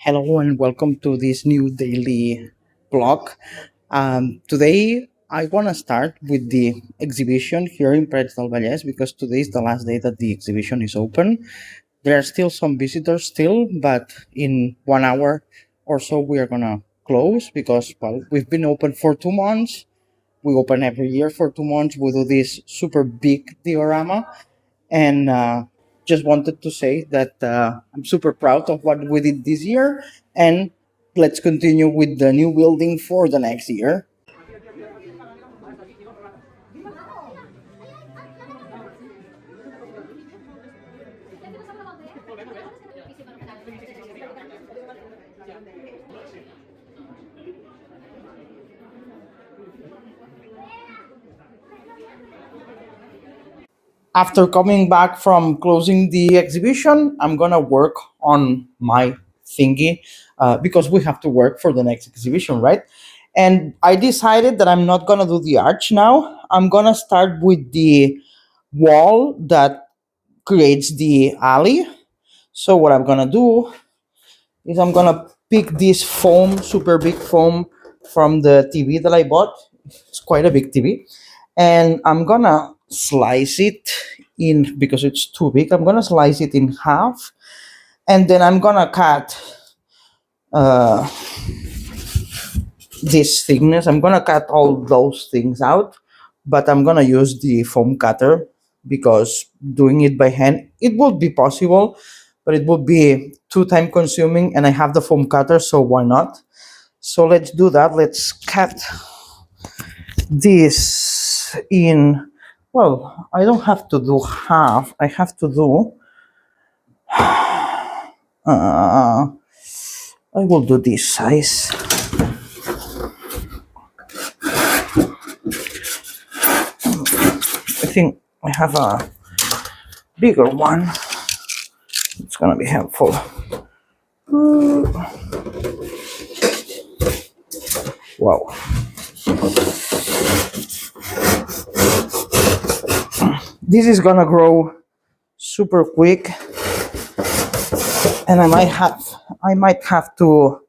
Hello and welcome to this new daily blog. Today I want to start with the exhibition here in Parets del Vallès because today is the last day that the exhibition is open. There are still some visitors still, but in 1 hour or so we are gonna close because we've been open for 2 months. We open every year for 2 months. We do this super big diorama and just wanted to say that I'm super proud of what we did this year, and let's continue with the new building for the next year. After coming back from closing the exhibition, I'm gonna work on my thingy because we have to work for the next exhibition, right? And I decided that I'm not gonna do the arch now. I'm gonna start with the wall that creates the alley. So what I'm gonna do is I'm gonna pick this foam, super big foam from the TV that I bought. It's quite a big TV, and I'm gonna slice it in because it's too big. I'm gonna slice it in half, and then I'm gonna cut uh, this thickness. I'm gonna cut all those things out, but I'm gonna use the foam cutter because doing it by hand it would be possible, but it would be too time consuming, and I have the foam cutter, so why not? So let's do that. Let's cut this in. Well, I don't have to do half. I have to do. Uh, I will do this size. I think I have a bigger one. It's gonna be helpful. Wow. This is gonna grow super quick, and I might have to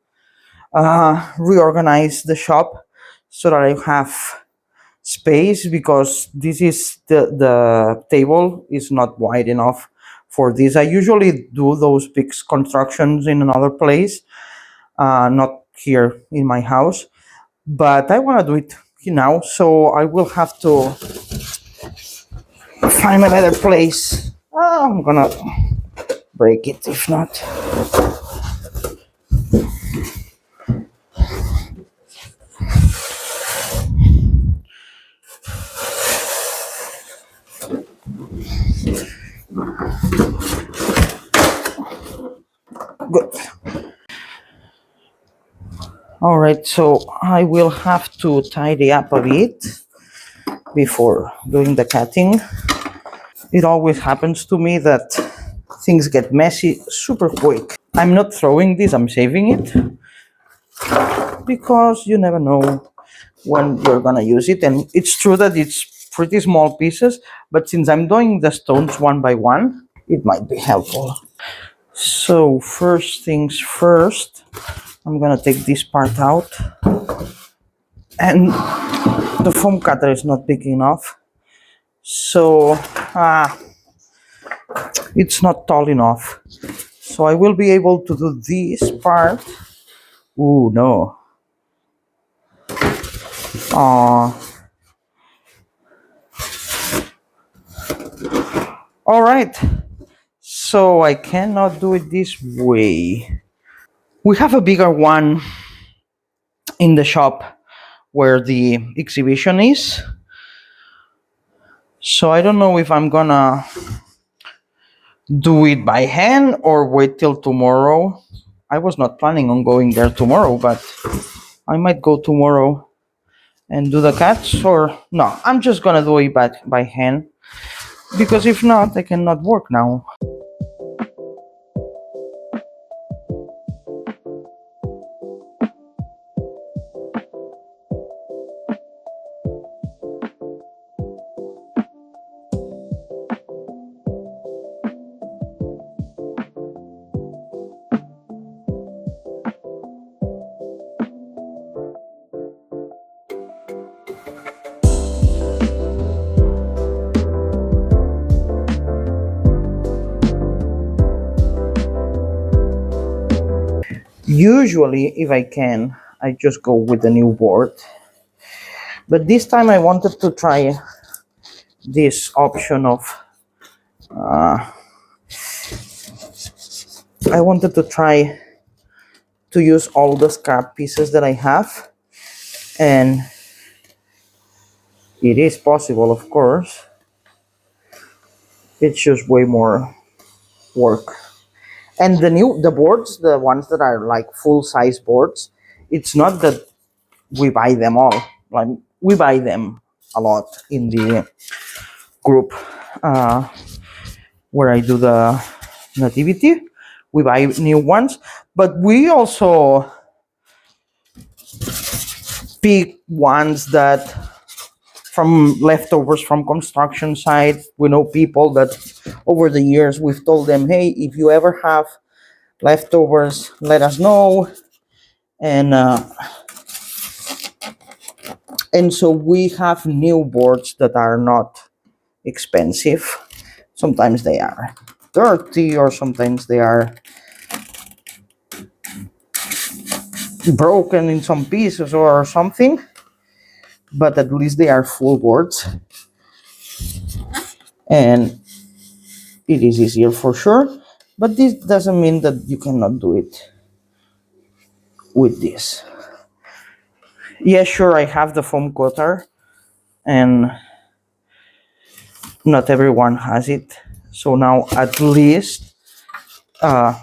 reorganize the shop so that I have space because this is the table is not wide enough for this. I usually do those big constructions in another place, not here in my house, but I want to do it now, so I will have to find another place. I'm gonna break it if not. Good. All right, so I will have to tidy up a bit before doing the cutting. It always happens to me that things get messy super quick. I'm not throwing this, I'm saving it because you never know when you're gonna use it. And it's true that it's pretty small pieces, but since I'm doing the stones one by one, it might be helpful. So first things first, I'm gonna take this part out, and the foam cutter is not big enough, so it's not tall enough. So I will be able to do this part. Ooh, no. Uh, all right. So I cannot do it this way. We have a bigger one in the shop where the exhibition is. So I don't know if I'm gonna do it by hand or wait till tomorrow. I was not planning on going there tomorrow, but I might go tomorrow and do the cuts, or no, I'm just gonna do it by hand because if not, I cannot work now. Usually, if I can, I just go with the new board. But this time I wanted to try this option of, I wanted to try to use all the scrap pieces that I have, and it is possible, of course. It's just way more work. And the boards, the ones that are like full size boards, it's not that we buy them all. Like, we buy them a lot in the group uh, where I do the nativity. We buy new ones, but we also pick ones that from leftovers from construction site. We know people that over the years we've told them, hey, if you ever have leftovers, let us know. And so we have new boards that are not expensive. Sometimes they are dirty, or sometimes they are broken in some pieces or something, but at least they are full boards, and it is easier for sure. But this doesn't mean that you cannot do it with this. Yeah, sure, I have the foam cutter, and not everyone has it. So now at least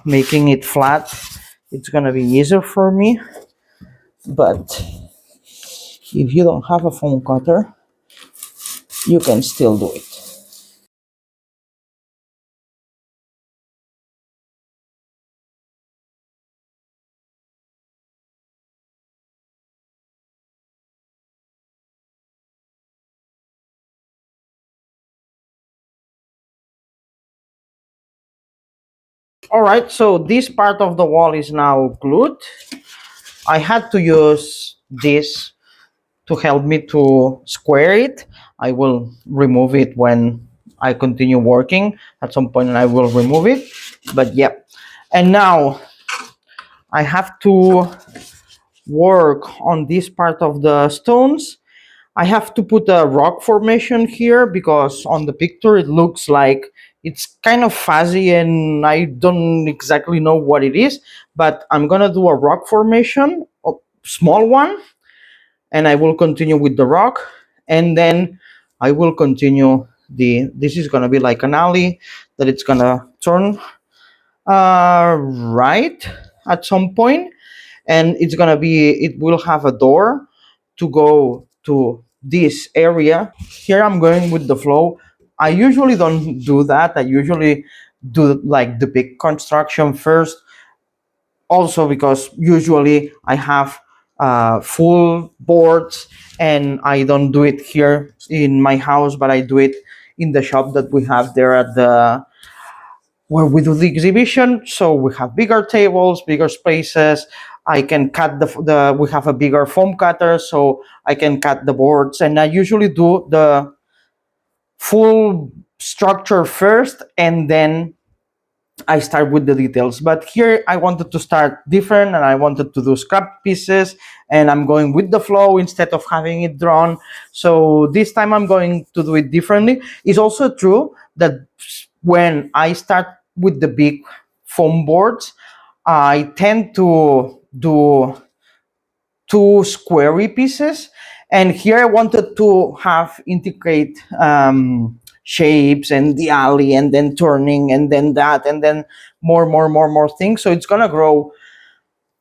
making it flat, it's gonna be easier for me. But if you don't have a foam cutter, you can still do it. All right, so this part of the wall is now glued. I had to use this to help me to square it. I will remove it when I continue working. At some point I will remove it. But yeah. And now I have to work on this part of the stones. I have to put a rock formation here because on the picture it looks like it's kind of fuzzy and I don't exactly know what it is. But I'm gonna do a rock formation, a small one, and I will continue with the rock, and then I will continue this is gonna be like an alley that it's gonna turn right at some point, and it will have a door to go to this area. Here I'm going with the flow. I usually don't do that. I usually do like the big construction first, also because usually I have full boards, and I don't do it here in my house, but I do it in the shop that we have there at the where we do the exhibition. So we have bigger tables, bigger spaces. I can cut the we have a bigger foam cutter, so I can cut the boards, and I usually do the full structure first, and then I start with the details. But here I wanted to start different, and I wanted to do scrap pieces, and I'm going with the flow instead of having it drawn. So this time I'm going to do it differently. It's also true that when I start with the big foam boards, I tend to do two squarey pieces, and here I wanted to have integrate shapes and the alley and then turning and then that and then more things. So it's gonna grow.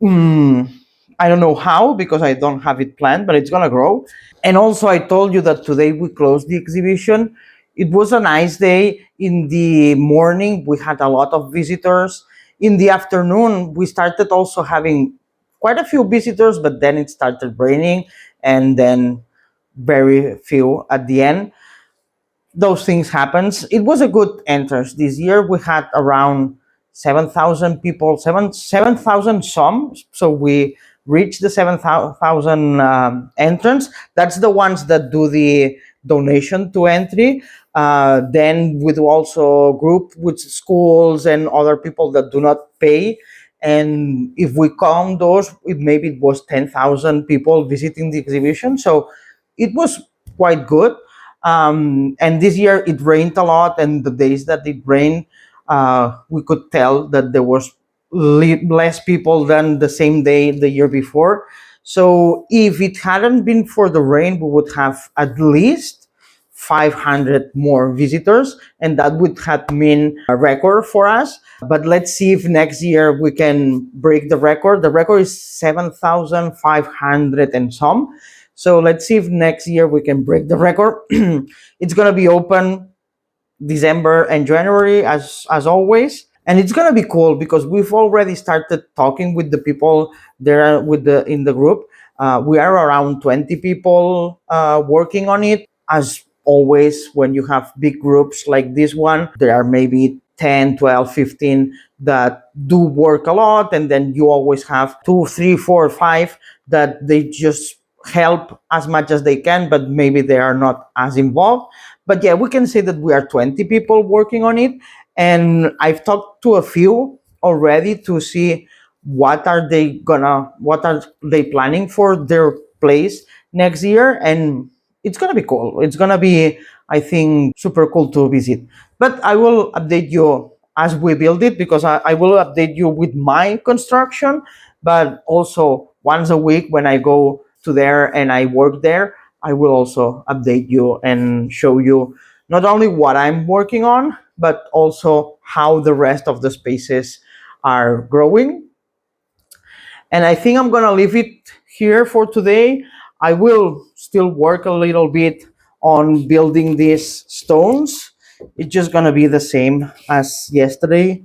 I don't know how because I don't have it planned, but it's gonna grow. And also, I told you that today we closed the exhibition. It was a nice day. In the morning, we had a lot of visitors. In the afternoon, we started also having quite a few visitors, but then it started raining, and then very few at the end. Those things happens. It was a good entrance this year. We had around 7,000 people, 7,000 some. So we reached the 7,000 entrance. That's the ones that do the donation to entry. Then we do also group with schools and other people that do not pay. and if we count those, maybe it was 10,000 people visiting the exhibition. So it was quite good. And this year it rained a lot, and the days that it rained, we could tell that there was less people than the same day the year before. So if it hadn't been for the rain, we would have at least 500 more visitors, and that would have been a record for us. But let's see if next year we can break the record. The record is 7,500 and some. So let's see if next year we can break the record. It's going to be open December and January as always. And it's gonna be cool because we've already started talking with the people there with the in the group. We are around 20 people working on it. As always, when you have big groups like this one, there are maybe 10, 12, 15 that do work a lot, and then you always have two, three, four, five that they just help as much as they can, but maybe they are not as involved. But yeah, we can say that we are 20 people working on it. And I've talked to a few already to see what are they planning for their place next year. And it's gonna be cool. It's gonna be, I think, super cool to visit. But I will update you as we build it, because I will update you with my construction, but also once a week when I go to there and I work there, I will also update you and show you not only what I'm working on, but also how the rest of the spaces are growing. And I think I'm gonna leave it here for today. I will still work a little bit on building these stones. It's just gonna be the same as yesterday.